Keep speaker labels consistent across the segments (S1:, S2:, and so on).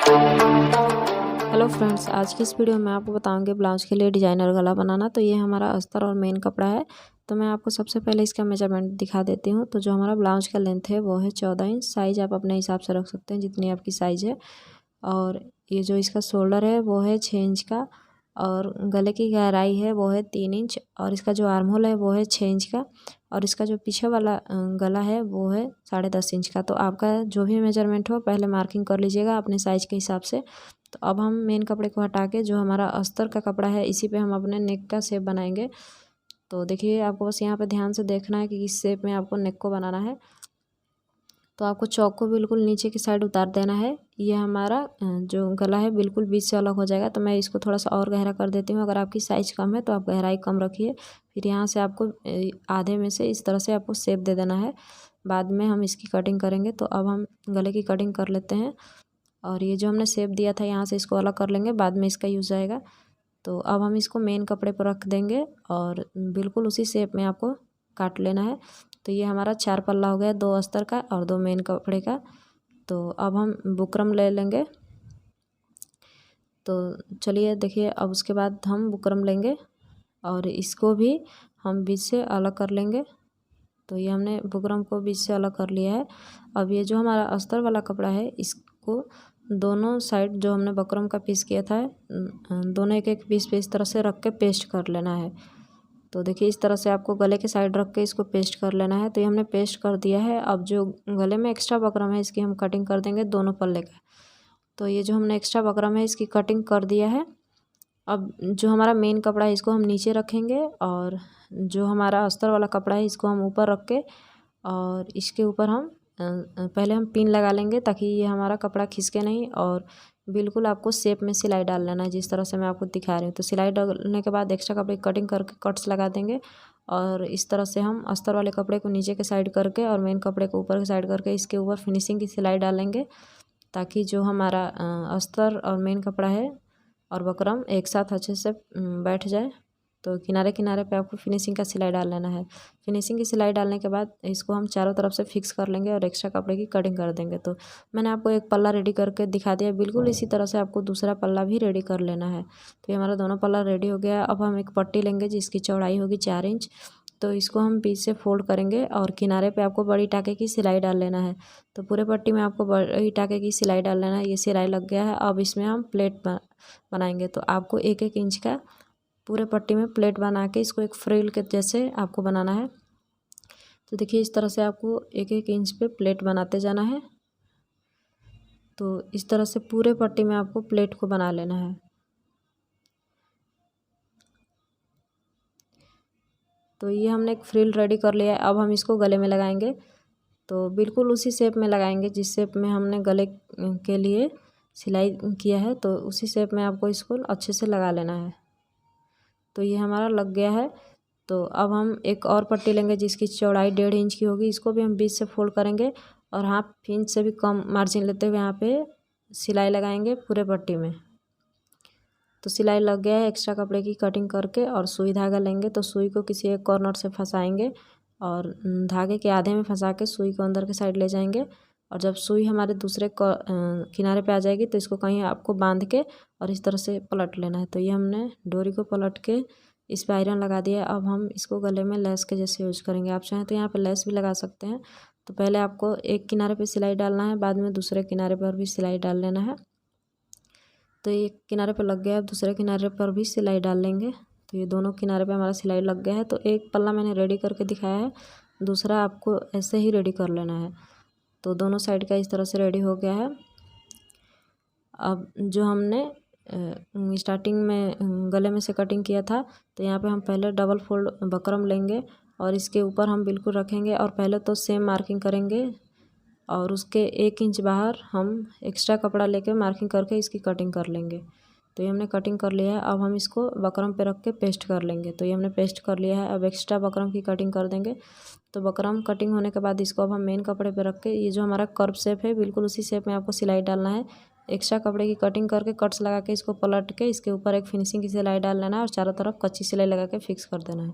S1: Hello friends, आज की इस वीडियो में आपको बताऊंगे ब्लाउज के लिए डिजाइनर गला बनाना। तो ये हमारा अस्तर और मेन कपड़ा है। तो मैं आपको सबसे पहले इसका मेजरमेंट दिखा देती हूँ। तो जो हमारा ब्लाउज का लेंथ है वो है 14 इंच। साइज़ आप अपने हिसाब से रख सकते हैं जितनी आपकी साइज़ है। और ये जो इसका शोल्डर है वो है 6 इंच का। और गले की गहराई है वो है 3 इंच। और इसका जो आर्म होल है वो है 6 इंच का। और इसका जो पीछे वाला गला है वो है 10.5 इंच का। तो आपका जो भी मेजरमेंट हो पहले मार्किंग कर लीजिएगा अपने साइज़ के हिसाब से। तो अब हम मेन कपड़े को हटा के जो हमारा अस्तर का कपड़ा है इसी पे हम अपने नेक का शेप बनाएंगे। तो देखिए, आपको बस यहाँ पे ध्यान से देखना है कि किस शेप में आपको नेक को बनाना है। तो आपको चौक को बिल्कुल नीचे की साइड उतार देना है। ये हमारा जो गला है बिल्कुल बीच से अलग हो जाएगा। तो मैं इसको थोड़ा सा और गहरा कर देती हूँ। अगर आपकी साइज़ कम है तो आप गहराई कम रखिए। फिर यहाँ से आपको आधे में से इस तरह से आपको शेप दे देना है। बाद में हम इसकी कटिंग करेंगे। तो अब हम गले की कटिंग कर लेते हैं। और ये जो हमने शेप दिया था यहाँ से इसको अलग कर लेंगे, बाद में इसका यूज़ आएगा। तो अब हम इसको मेन कपड़े पर रख देंगे और बिल्कुल उसी शेप में आपको काट लेना है। तो ये हमारा 4 पल्ला हो गया, 2 अस्तर का और 2 मेन कपड़े का। तो अब हम बुकरम ले लेंगे। तो चलिए देखिए, अब उसके बाद हम बुकरम लेंगे और इसको भी हम बीच से अलग कर लेंगे। तो ये हमने बुकरम को बीच से अलग कर लिया है। अब ये जो हमारा अस्तर वाला कपड़ा है इसको दोनों साइड जो हमने बुकरम का पीस किया था दोनों एक एक पीस पे इस तरह से रख के पेस्ट कर लेना है। तो देखिए, इस तरह से आपको गले के साइड रख के इसको पेस्ट कर लेना है। तो ये हमने पेस्ट कर दिया है। अब जो गले में एक्स्ट्रा बुकरम है इसकी हम कटिंग कर देंगे दोनों पल्ले का। तो ये जो हमने एक्स्ट्रा बुकरम है इसकी कटिंग कर दिया है। अब जो हमारा मेन कपड़ा है इसको हम नीचे रखेंगे और जो हमारा अस्तर वाला कपड़ा है इसको हम ऊपर रख के और इसके ऊपर हम पहले हम पिन लगा लेंगे ताकि ये हमारा कपड़ा खिसके नहीं। और बिल्कुल आपको शेप में सिलाई डाल लेना है जिस तरह से मैं आपको दिखा रही हूँ। तो सिलाई डालने के बाद एक्स्ट्रा कपड़े की कटिंग करके कट्स लगा देंगे। और इस तरह से हम अस्तर वाले कपड़े को नीचे के साइड करके और मेन कपड़े को ऊपर के साइड करके इसके ऊपर फिनिशिंग की सिलाई डालेंगे ताकि जो हमारा अस्तर और मेन कपड़ा है और बुकरम एक साथ अच्छे से बैठ जाए। तो किनारे किनारे पे आपको फिनिशिंग का सिलाई डाल लेना है। फिनिशिंग की सिलाई डालने के बाद इसको हम चारों तरफ से फिक्स कर लेंगे और एक्स्ट्रा कपड़े की कटिंग कर देंगे। तो मैंने आपको एक पल्ला रेडी करके दिखा दिया, बिल्कुल इसी तरह से आपको दूसरा पल्ला भी रेडी कर लेना है। तो ये हमारा दोनों पल्ला रेडी हो गया। अब हम एक पट्टी लेंगे जिसकी चौड़ाई होगी 4 इंच। तो इसको हम बीच से फोल्ड करेंगे और किनारे पे आपको बड़ी टाके की सिलाई डाल लेना है। तो पूरे पट्टी में आपको बड़ी टाके की सिलाई डाल लेना है। ये सिलाई लग गया है। अब इसमें हम प्लेट बनाएंगे। तो आपको 1-1 इंच का पूरे पट्टी में प्लेट बना के इसको एक फ्रिल के जैसे आपको बनाना है। तो देखिए, इस तरह से आपको 1-1 इंच पे प्लेट बनाते जाना है। तो इस तरह से पूरे पट्टी में आपको प्लेट को बना लेना है। तो ये हमने एक फ्रिल रेडी कर लिया है। अब हम इसको गले में लगाएंगे। तो बिल्कुल उसी शेप में लगाएंगे जिस शेप में हमने गले के लिए सिलाई किया है। तो उसी शेप में आपको इसको अच्छे से लगा लेना है। तो ये हमारा लग गया है। तो अब हम एक और पट्टी लेंगे जिसकी चौड़ाई 1.5 इंच की होगी। इसको भी हम बीच से फोल्ड करेंगे और 1/2 इंच से भी कम मार्जिन लेते हुए यहाँ पे सिलाई लगाएंगे पूरे पट्टी में। तो सिलाई लग गया है। एक्स्ट्रा कपड़े की कटिंग करके और सुई धागा लेंगे। तो सुई को किसी एक कॉर्नर से फंसाएंगे और धागे के आधे में फंसा के सुई को अंदर के साइड ले जाएंगे। और जब सुई हमारे दूसरे किनारे पे आ जाएगी तो इसको कहीं आपको बांध के और इस तरह से पलट लेना है। तो ये हमने डोरी को पलट के इस पर आयरन लगा दिया। अब हम इसको गले में लेस के जैसे यूज करेंगे। आप चाहें तो यहाँ पे लेस भी लगा सकते हैं। तो पहले आपको एक किनारे पे सिलाई डालना है, बाद में दूसरे किनारे पर भी सिलाई डाल लेना है। तो एक किनारे पे लग गया है, दूसरे किनारे पर भी सिलाई डाल लेंगे। तो ये दोनों किनारे पे हमारा सिलाई लग गया है। तो एक पल्ला मैंने रेडी करके दिखाया है, दूसरा आपको ऐसे ही रेडी कर लेना है। तो दोनों साइड का इस तरह से रेडी हो गया है। अब जो हमने स्टार्टिंग में गले में से कटिंग किया था, तो यहाँ पे हम पहले डबल फोल्ड बकरम लेंगे और इसके ऊपर हम बिल्कुल रखेंगे और पहले तो सेम मार्किंग करेंगे और उसके 1 इंच बाहर हम एक्स्ट्रा कपड़ा लेके मार्किंग करके इसकी कटिंग कर लेंगे। तो ये हमने कटिंग कर लिया है। अब हम इसको बकरम पे रख के पेस्ट कर लेंगे। तो ये हमने पेस्ट कर लिया है। अब एक्स्ट्रा बकरम की कटिंग कर देंगे। तो बकरम कटिंग होने के बाद इसको अब हम मेन कपड़े पे रख के ये जो हमारा कर्व शेप है बिल्कुल उसी शेप में आपको सिलाई डालना है। एक्स्ट्रा कपड़े की कटिंग करके कट्स लगा के इसको पलट के इसके ऊपर एक फिनिशिंग की सिलाई डाल लेना है और चारों तरफ कच्ची सिलाई लगा के फिक्स कर देना है।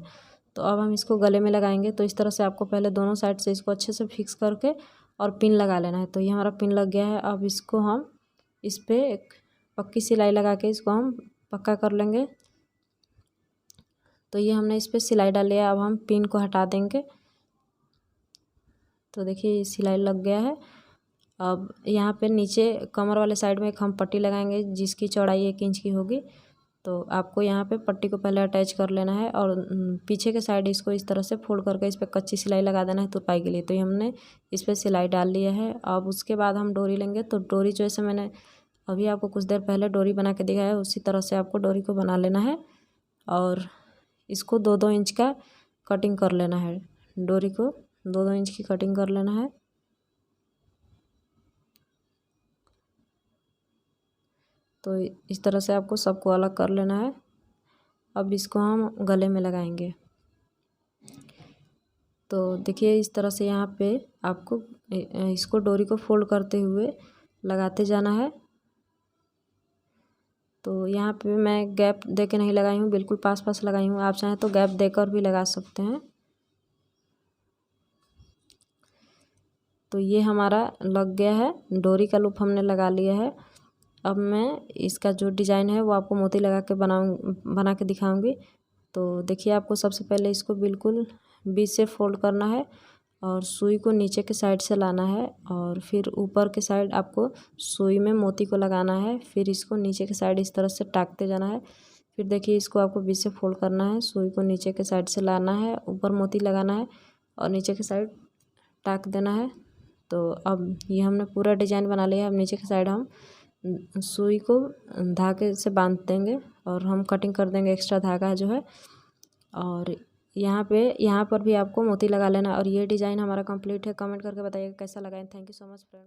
S1: तो अब हम इसको गले में लगाएंगे। तो इस तरह से आपको पहले दोनों साइड से इसको अच्छे से फिक्स करके और पिन लगा लेना है। तो ये हमारा पिन लग गया है। अब इसको हम इस पे एक पक्की सिलाई लगा के इसको हम पक्का कर लेंगे। तो ये हमने इस पे सिलाई डाल लिया, अब हम पिन को हटा देंगे। तो देखिए सिलाई लग गया है। अब यहाँ पे नीचे कमर वाले साइड में एक हम पट्टी लगाएंगे जिसकी चौड़ाई 1 इंच की होगी। तो आपको यहाँ पे पट्टी को पहले अटैच कर लेना है और पीछे के साइड इसको इस तरह से फोल्ड करके इस पर कच्ची सिलाई लगा देना है तुरपाई के लिए। तो ये हमने इस पर सिलाई डाल लिया है। अब उसके बाद हम डोरी लेंगे। तो डोरी जैसे मैंने अभी आपको कुछ देर पहले डोरी बना के दिखाया है उसी तरह से आपको डोरी को बना लेना है और इसको 2-2 इंच का कटिंग कर लेना है। डोरी को 2-2 इंच की कटिंग कर लेना है। तो इस तरह से आपको सबको अलग कर लेना है। अब इसको हम गले में लगाएंगे। तो देखिए इस तरह से यहाँ पे आपको इसको डोरी को फोल्ड करते हुए लगाते जाना है। तो यहाँ पे मैं गैप दे के नहीं लगाई हूँ, बिल्कुल पास पास लगाई हूँ। आप चाहें तो गैप देकर भी लगा सकते हैं। तो ये हमारा लग गया है, डोरी का लूप हमने लगा लिया है। अब मैं इसका जो डिज़ाइन है वो आपको मोती लगा के बना के दिखाऊंगी। तो देखिए आपको सबसे पहले इसको बिल्कुल बीच से फोल्ड करना है और सुई को नीचे के साइड से लाना है और फिर ऊपर के साइड आपको सुई में मोती को लगाना है। फिर इसको नीचे के साइड इस तरह से टाकते जाना है। फिर देखिए इसको आपको बीच से फोल्ड करना है, सुई को नीचे के साइड से लाना है, ऊपर मोती लगाना है और नीचे के साइड टाक देना है। तो अब ये हमने पूरा डिजाइन बना लिया है। अब नीचे के साइड हम सुई को धागे से बांध देंगे और हम कटिंग कर देंगे एक्स्ट्रा धागा जो है। और यहाँ पर भी आपको मोती लगा लेना। और ये डिज़ाइन हमारा कंप्लीट है। कमेंट करके बताइएगा कैसा लगा। Thank you so much friend.